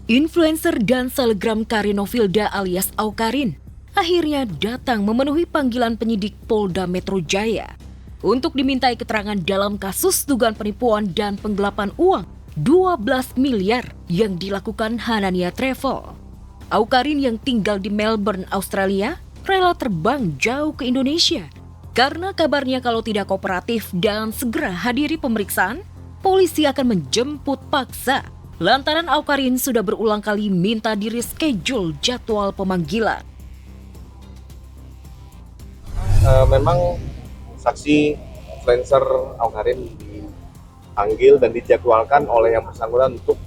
Influencer dan selebgram Karin Novilda alias Awkarin akhirnya datang memenuhi panggilan penyidik Polda Metro Jaya untuk dimintai keterangan dalam kasus dugaan penipuan dan penggelapan uang 12 miliar yang dilakukan Hanania Travel. Awkarin yang tinggal di Melbourne, Australia, rela terbang jauh ke Indonesia karena kabarnya kalau tidak kooperatif dan segera hadiri pemeriksaan, polisi akan menjemput paksa. Lantaran Awkarin sudah berulang kali minta di-reschedule jadwal pemanggilan. Memang saksi influencer Awkarin dipanggil dan dijadwalkan oleh yang bersangkutan untuk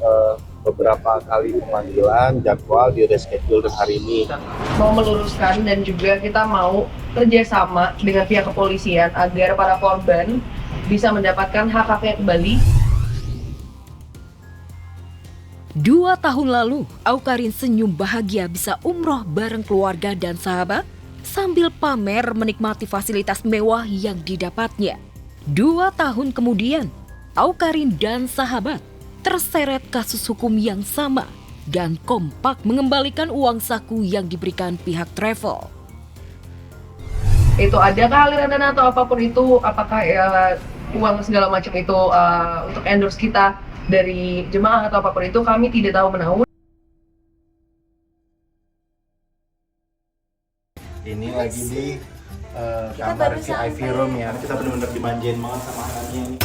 beberapa kali pemanggilan, jadwal di-reschedule hari ini. Mau meluruskan dan juga kita mau kerjasama dengan pihak kepolisian agar para korban bisa mendapatkan hak-haknya kembali. 2 tahun lalu, Awkarin senyum bahagia bisa umroh bareng keluarga dan sahabat sambil pamer menikmati fasilitas mewah yang didapatnya. 2 tahun kemudian, Awkarin dan sahabat terseret kasus hukum yang sama dan kompak mengembalikan uang saku yang diberikan pihak travel. Itu adakah aliran dana atau apapun itu, apakah uang segala macam itu untuk endorse kita dari jemaah atau apapun itu, kami tidak tahu menahu. Ini lagi di kamar VIP room ya. Kita benar-benar dimanjain banget sama anaknya ini.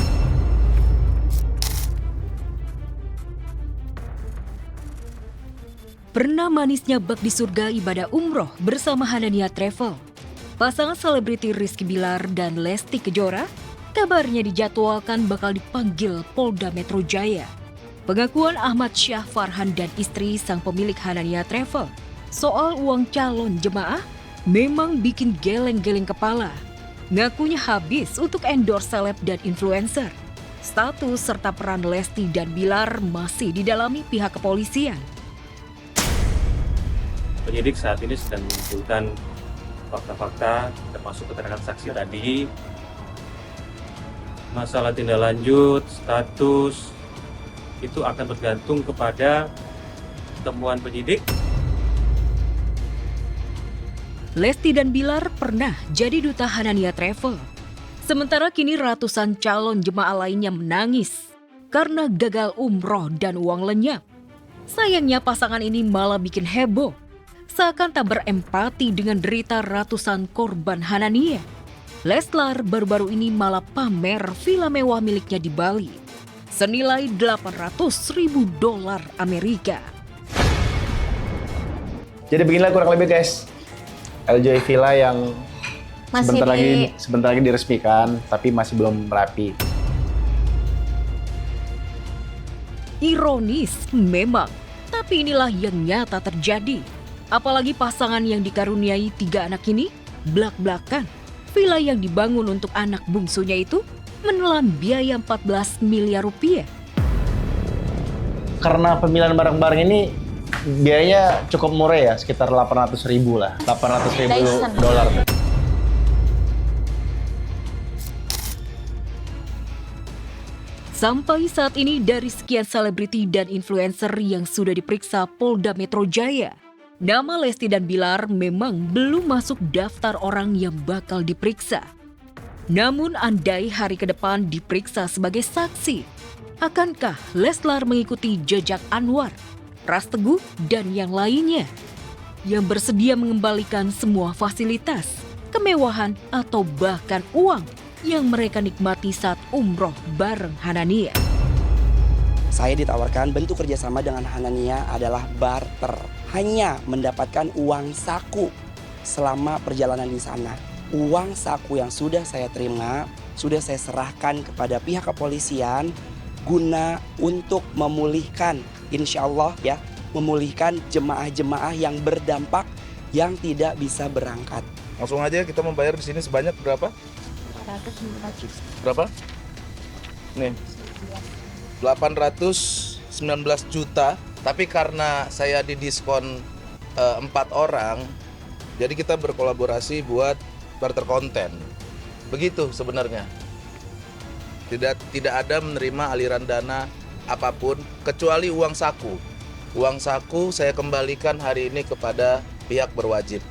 Pernah manisnya bak di surga ibadah umroh bersama Hanania Travel. Pasangan selebriti Rizky Bilar dan Lesti Kejora kabarnya dijadwalkan bakal dipanggil Polda Metro Jaya. Pengakuan Ahmad Syah Farhan dan istri sang pemilik Hanania Travel soal uang calon jemaah memang bikin geleng-geleng kepala. Ngakunya habis untuk endorse seleb dan influencer. Status serta peran Lesti dan Bilar masih didalami pihak kepolisian. Penyidik saat ini sedang mengumpulkan fakta-fakta termasuk keterangan saksi tadi. Masalah tindak lanjut, status, itu akan bergantung kepada temuan penyidik. Lesti dan Bilar pernah jadi duta Hanania Travel. Sementara kini ratusan calon jemaah lainnya menangis karena gagal umroh dan uang lenyap. Sayangnya pasangan ini malah bikin heboh. Seakan tak berempati dengan derita ratusan korban Hanania. Leslar baru-baru ini malah pamer villa mewah miliknya di Bali senilai $800.000 Amerika. Jadi beginilah kurang lebih guys, LJ Villa yang sebentar lagi diresmikan, tapi masih belum rapi. Ironis memang, tapi inilah yang nyata terjadi. Apalagi pasangan yang dikaruniai 3 anak ini blak-blakan. Villa yang dibangun untuk anak bungsunya itu menelan biaya 14 miliar rupiah. Karena pemilihan barang-barang ini biayanya cukup murah ya, sekitar 800.000 lah. 800.000 dolar. Sampai saat ini dari sekian selebriti dan influencer yang sudah diperiksa Polda Metro Jaya, nama Lesti dan Bilar memang belum masuk daftar orang yang bakal diperiksa. Namun andai hari ke depan diperiksa sebagai saksi, akankah Leslar mengikuti jejak Anwar, Ras Teguh, dan yang lainnya yang bersedia mengembalikan semua fasilitas, kemewahan, atau bahkan uang yang mereka nikmati saat umroh bareng Hanania? Saya ditawarkan bentuk kerjasama dengan Hanania adalah barter. Hanya mendapatkan uang saku selama perjalanan di sana. Uang saku yang sudah saya terima, sudah saya serahkan kepada pihak kepolisian guna untuk memulihkan, insya Allah ya, memulihkan jemaah-jemaah yang berdampak yang tidak bisa berangkat. Langsung aja kita membayar di sini sebanyak berapa? Berapa? Nih. 819 juta, tapi karena saya didiskon 4 orang, jadi kita berkolaborasi buat barter konten. Begitu sebenarnya. Tidak ada menerima aliran dana apapun kecuali uang saku. Uang saku saya kembalikan hari ini kepada pihak berwajib.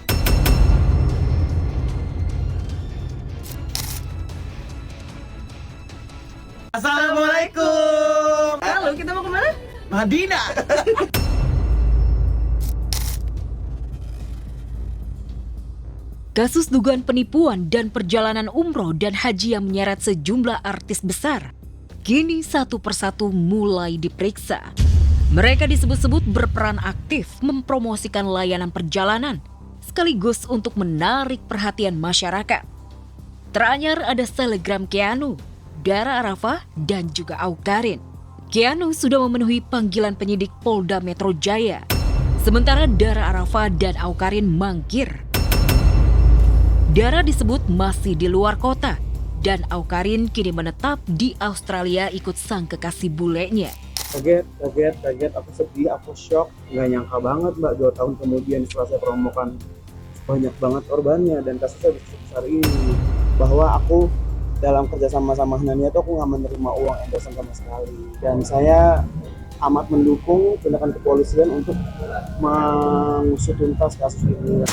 Assalamualaikum. Halo, kita mau kemana? Madinah. Kasus dugaan penipuan dan perjalanan umroh dan haji yang menyeret sejumlah artis besar kini satu persatu mulai diperiksa. Mereka disebut-sebut berperan aktif mempromosikan layanan perjalanan sekaligus untuk menarik perhatian masyarakat. Teranyar ada selebgram Keanu, Dara Arafah, dan juga Awkarin. Keanu sudah memenuhi panggilan penyidik Polda Metro Jaya, sementara Dara Arafah dan Awkarin mangkir. Dara disebut masih di luar kota, dan Awkarin kini menetap di Australia ikut sang kekasih bulenya. Kaget, aku sedih, aku shock, nggak nyangka banget Mbak, 2 tahun kemudian setelah saya promokan banyak banget korbannya dan kasusnya bisa sebesar ini, bahwa aku dalam kerjasama sama Hanania tuh aku nggak menerima uang endorsean sama sekali, dan saya amat mendukung tindakan kepolisian untuk mengusut tuntas kasus ini.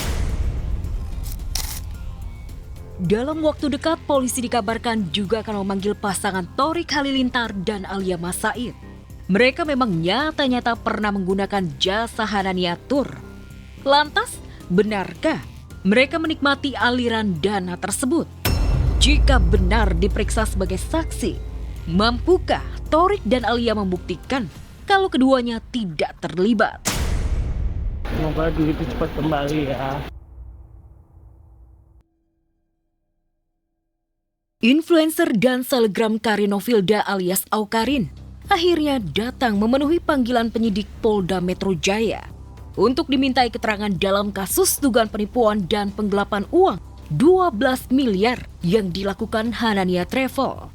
Dalam waktu dekat, polisi dikabarkan juga akan memanggil pasangan Thorik Halilintar dan Alia Mas Said. Mereka memang nyata-nyata pernah menggunakan jasa Hanania Tour. Lantas, benarkah mereka menikmati aliran dana tersebut? Jika benar diperiksa sebagai saksi, mampukah Thorik dan Alia membuktikan kalau keduanya tidak terlibat? Semoga duit itu cepat kembali ya. Influencer dan selebgram Karinovilda alias Awkarin akhirnya datang memenuhi panggilan penyidik Polda Metro Jaya untuk dimintai keterangan dalam kasus dugaan penipuan dan penggelapan uang 12 miliar yang dilakukan Hanania Travel.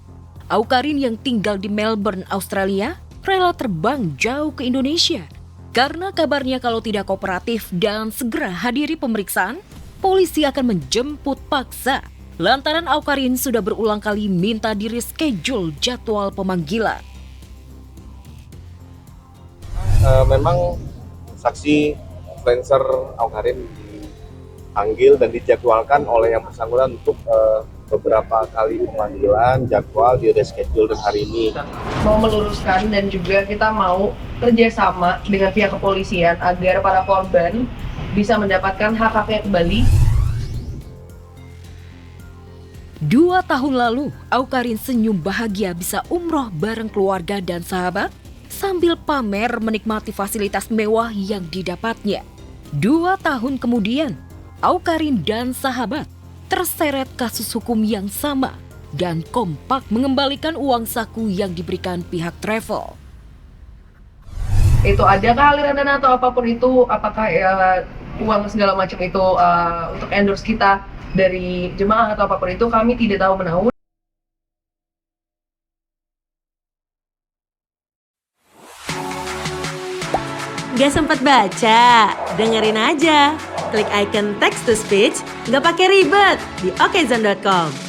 Awkarin yang tinggal di Melbourne, Australia, rela terbang jauh ke Indonesia karena kabarnya kalau tidak kooperatif dan segera hadiri pemeriksaan, polisi akan menjemput paksa. Lantaran Awkarin sudah berulang kali minta diri schedule jadwal pemanggilan. Memang saksi influencer Awkarin dipanggil dan dijadwalkan oleh yang bersangkutan untuk beberapa kali pemanggilan, jadwal di reschedule dan hari ini. Mau meluruskan dan juga kita mau kerjasama dengan pihak kepolisian agar para korban bisa mendapatkan hak-haknya kembali. 2 tahun lalu, Awkarin senyum bahagia bisa umroh bareng keluarga dan sahabat sambil pamer menikmati fasilitas mewah yang didapatnya. 2 tahun kemudian, Awkarin dan sahabat terseret kasus hukum yang sama dan kompak mengembalikan uang saku yang diberikan pihak travel. Itu adakah aliran dana atau apapun itu, apakah uang segala macam itu untuk endorse kita dari jemaah atau apapun itu, kami tidak tahu menahu. Gak sempat baca? Dengerin aja. Klik icon text to speech, gak pakai ribet di okezone.com.